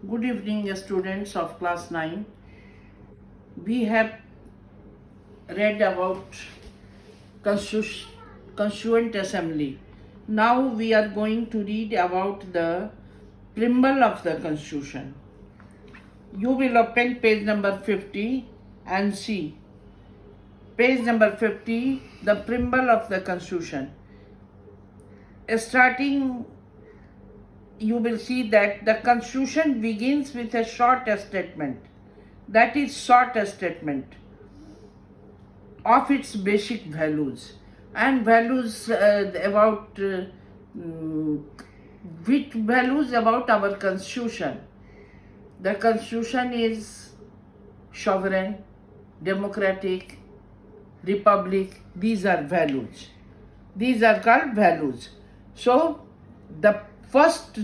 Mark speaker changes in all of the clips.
Speaker 1: Good evening, students of class 9. We have read about Constituent Assembly. Now we are going to read about the preamble of the Constitution. You will open page number 50 and see. Page number 50, the preamble of the Constitution. Starting, you will see that the Constitution begins with a short statement. That is short statement of its basic values and values about which values about our Constitution. The Constitution is sovereign, democratic, republic. These are values. These are called values. So the first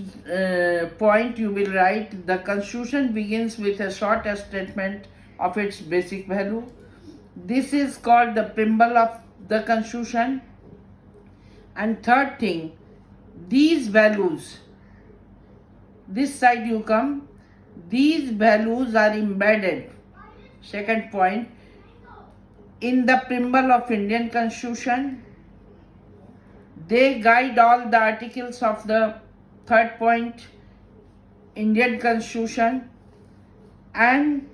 Speaker 1: point you will write, the Constitution begins with a short statement of its basic value. This is called the preamble of the Constitution. And third thing, these values, this side you come, these values are embedded, second point, in the preamble of Indian Constitution. They guide all the articles of the third point, Indian Constitution, and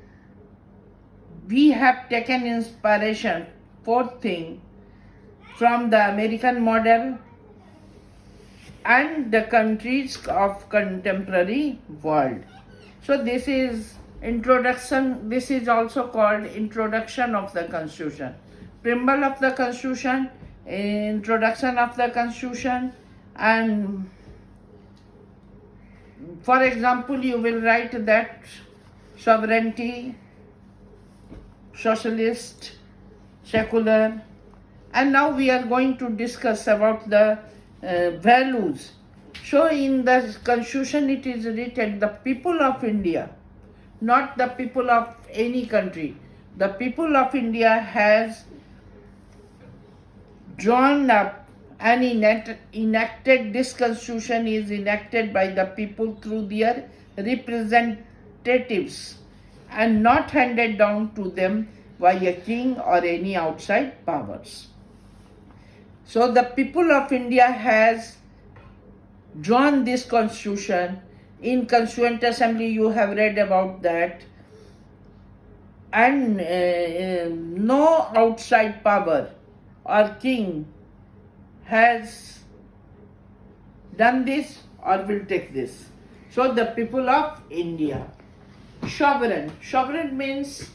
Speaker 1: we have taken inspiration, fourth thing, from the American model and the countries of contemporary world. So this is introduction. This is also called introduction of the Constitution. Preamble of the Constitution, introduction of the Constitution, and for example, you will write that sovereignty, socialist, secular, and now we are going to discuss about the values. So in the Constitution it is written, the people of India, not the people of any country. The people of India has drawn up and enacted this Constitution is enacted by the people through their representatives and not handed down to them by a king or any outside powers. So the people of India has drawn this Constitution. In Constituent Assembly you have read about that, and no outside power or king has done this or will take this. So the people of India. Sovereign. Sovereign means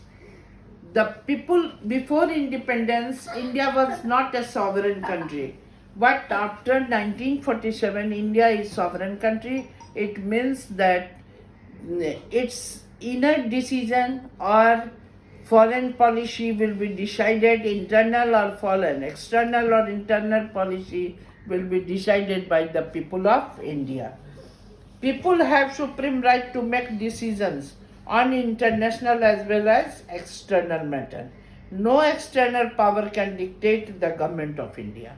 Speaker 1: the people before independence, India was not a sovereign country. But after 1947, India is sovereign country. It means that its inner decision or foreign policy will be decided, internal or foreign, external or internal policy will be decided by the people of India. People have supreme right to make decisions on international as well as external matter. No external power can dictate the government of India.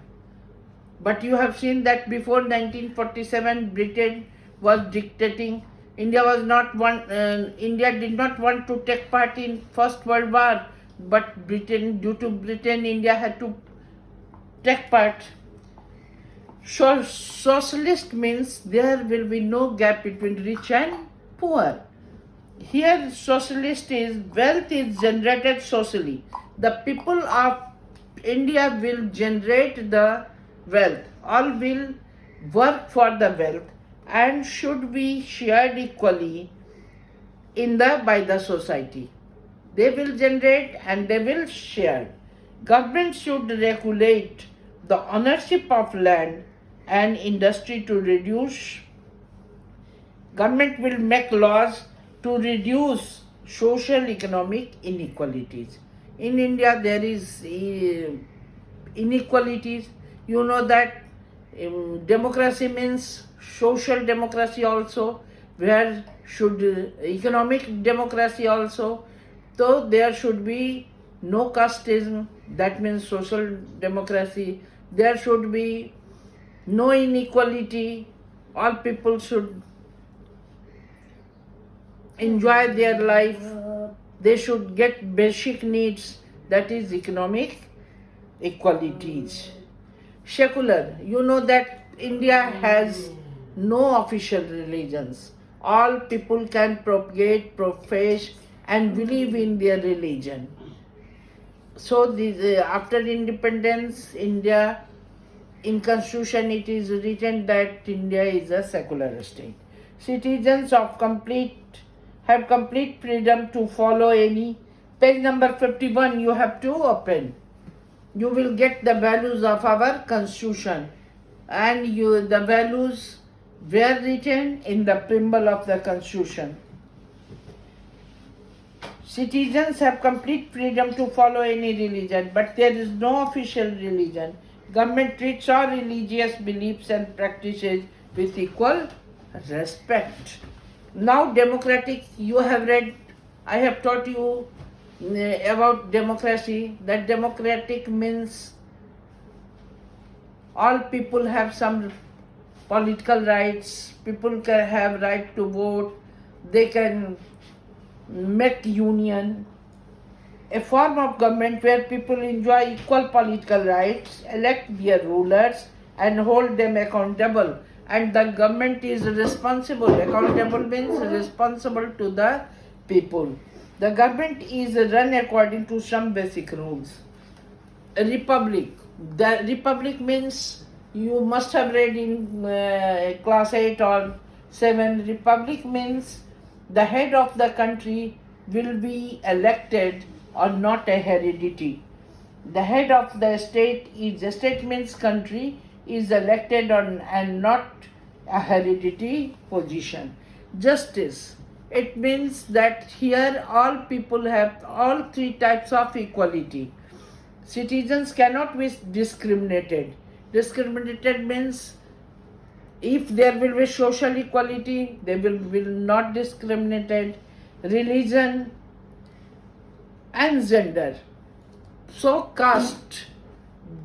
Speaker 1: But you have seen that before 1947, Britain was dictating. India did not want to take part in First World War, but due to Britain, India had to take part. So socialist means there will be no gap between rich and poor. Here socialist is wealth is generated socially. The people of India will generate the wealth. All will work for the wealth and should be shared equally by the society. They will generate and they will share. Government should regulate the ownership of land and industry to reduce. Government will make laws to reduce social economic inequalities. In India there is inequalities. You know that democracy means social democracy also, where should economic democracy also. So there should be no casteism, that means social democracy. There should be no inequality, all people should enjoy their life. They should get basic needs, that is economic equalities. Secular, you know that India has no official religions. All people can propagate, profess, and believe in their religion. So, after independence, India, in constitution it is written that India is a secular state. Citizens have complete freedom to follow any. Page number 51 you have to open. You will get the values of our constitution, and the values were written in the preamble of the constitution. Citizens have complete freedom to follow any religion, but there is no official religion. Government treats all religious beliefs and practices with equal respect. Now democratic, you have read, I have taught you about democracy. That democratic means all people have some political rights, people can have right to vote, they can make union, a form of government where people enjoy equal political rights, elect their rulers and hold them accountable, and the government is responsible. Accountable means responsible to the people. The government is run according to some basic rules. A republic. The republic means you must have read in class 8 or 7. Republic means the head of the country will be elected or not a heredity. The head of the state means country, is elected on and not a hereditary position. Justice. It means that here all people have all three types of equality. Citizens cannot be discriminated. Discriminated means if there will be social equality, they will not discriminated. Religion and gender. So caste,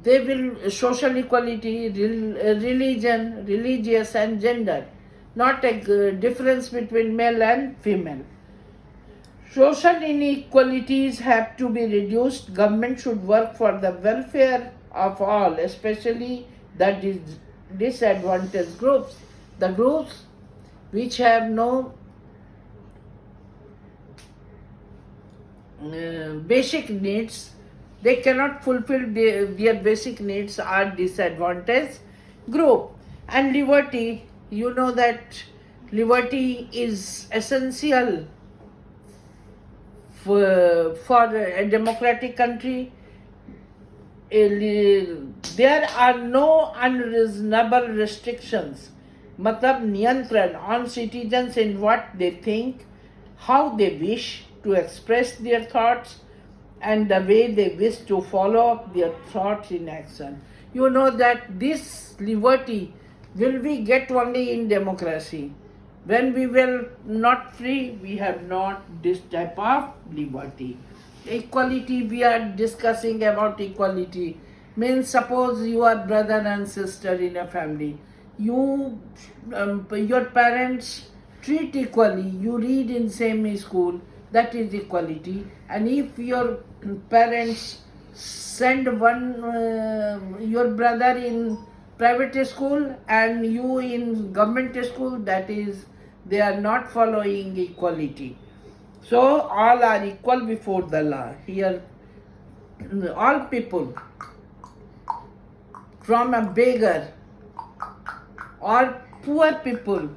Speaker 1: they will social equality, religion, religious and gender, not a difference between male and female. Social inequalities have to be reduced. Government should work for the welfare of all, especially the disadvantaged groups. The groups which have no basic needs, they cannot fulfill their basic needs, are disadvantaged group. And liberty, you know that liberty is essential for a democratic country. There are no unreasonable restrictions, matlab niyantran on citizens in what they think, how they wish to express their thoughts, and the way they wish to follow up their thoughts in action. You know that this liberty will we get only in democracy. When we will not free, we have not this type of liberty. Equality, we are discussing about equality. Means suppose you are brother and sister in a family. Your parents treat equally. You read in same school. That is equality. And if your parents send your brother in private school and you in government school, that is, they are not following equality. So all are equal before the law. Here all people, from a beggar or poor people,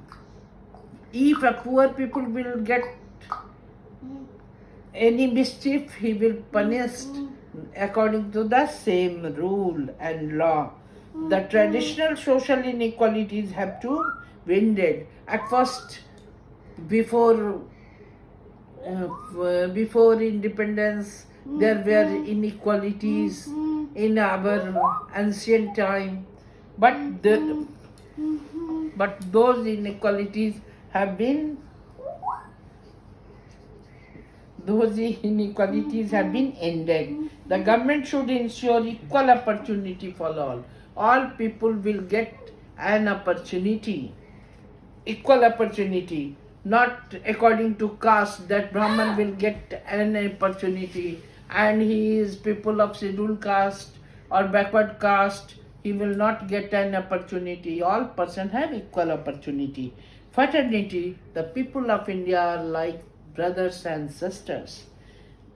Speaker 1: if a poor people will get any mischief, he will punish according to the same rule and law. The traditional social inequalities have to be ended. At first, before independence, there were inequalities in our ancient time, but those inequalities have been ended. The government should ensure equal opportunity for all. All people will get an opportunity, equal opportunity. not according to caste, that Brahman will get an opportunity and he is people of scheduled caste or backward caste, he will not get an opportunity. All persons have equal opportunity. Fraternity, the people of India are like brothers and sisters.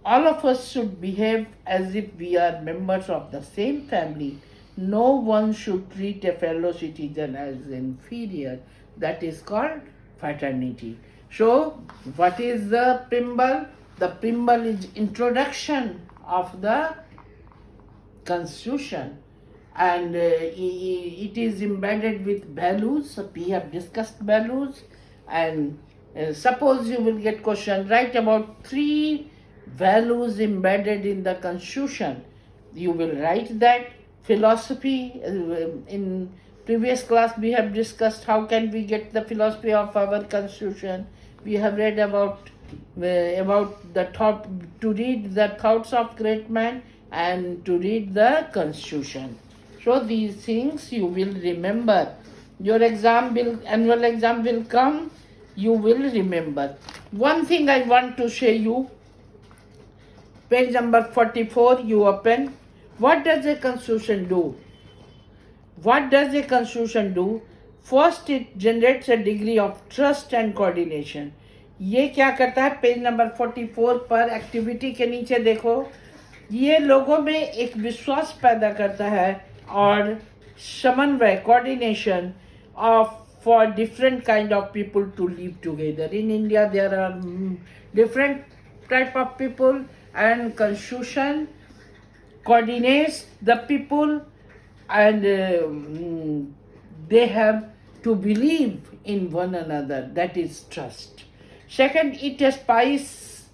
Speaker 1: All of us should behave as if we are members of the same family. No one should treat a fellow citizen as inferior. That is called fraternity. So, what is the preamble? The preamble is introduction of the constitution, and it is embedded with values. We have discussed values, and suppose you will get question, write about 3 values embedded in the constitution. You will write that. Philosophy, in previous class we have discussed how can we get the philosophy of our constitution. We have read about the thought, to read the thoughts of great man and to read the constitution. So these things you will remember. Your annual exam will come, you will remember. One thing I want to show you, page number 44, you open. What does a constitution do? What does a constitution do? First, it generates a degree of trust and coordination. ये क्या करता है? Page number 44 पर activity के नीचे देखो, ये लोगों में एक विश्वास पैदा करता है और समन्वय, coordination of for different kind of people to live together. In India there are different type of people, and constitution coordinates the people, and they have to believe in one another. That is trust. Second, it aspires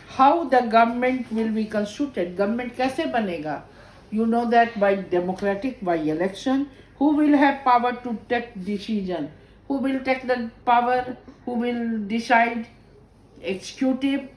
Speaker 1: how the government will be constituted. Government कैसे बनेगा? You know that by democratic, by election. Who will have power to take decision? Who will take the power? Who will decide? Executive?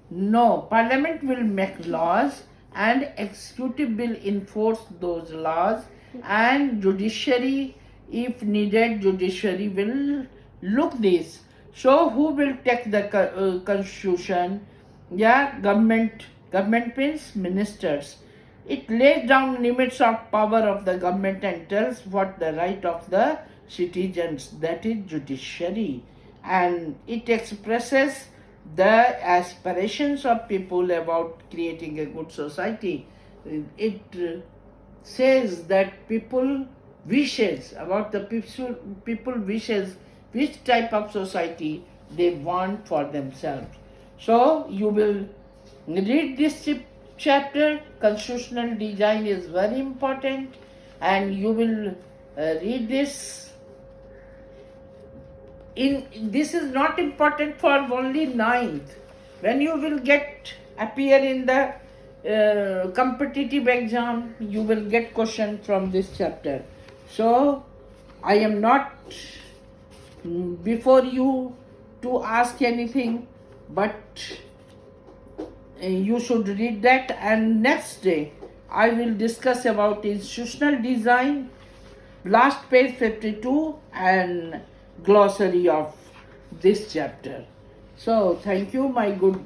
Speaker 1: No, Parliament will make laws and executive will enforce those laws, and judiciary, if needed, judiciary will look this. So who will take the constitution? Yeah, government. Government means ministers. It lays down limits of power of the government and tells what the right of the citizens, that is judiciary, and it expresses the aspirations of people about creating a good society. It says that people wishes about the people wishes which type of society they want for themselves. So you will read this chapter. Constitutional design is very important, and you will read this. This is not important for only 9th. When you will appear in the competitive exam, you will get question from this chapter. So I am not before you to ask anything, but you should read that, and next day I will discuss about institutional design, last page 52, and glossary of this chapter. So thank you, my good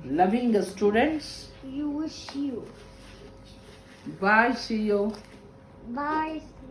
Speaker 1: loving students.
Speaker 2: You wish you.
Speaker 1: Bye, see you.
Speaker 2: Bye.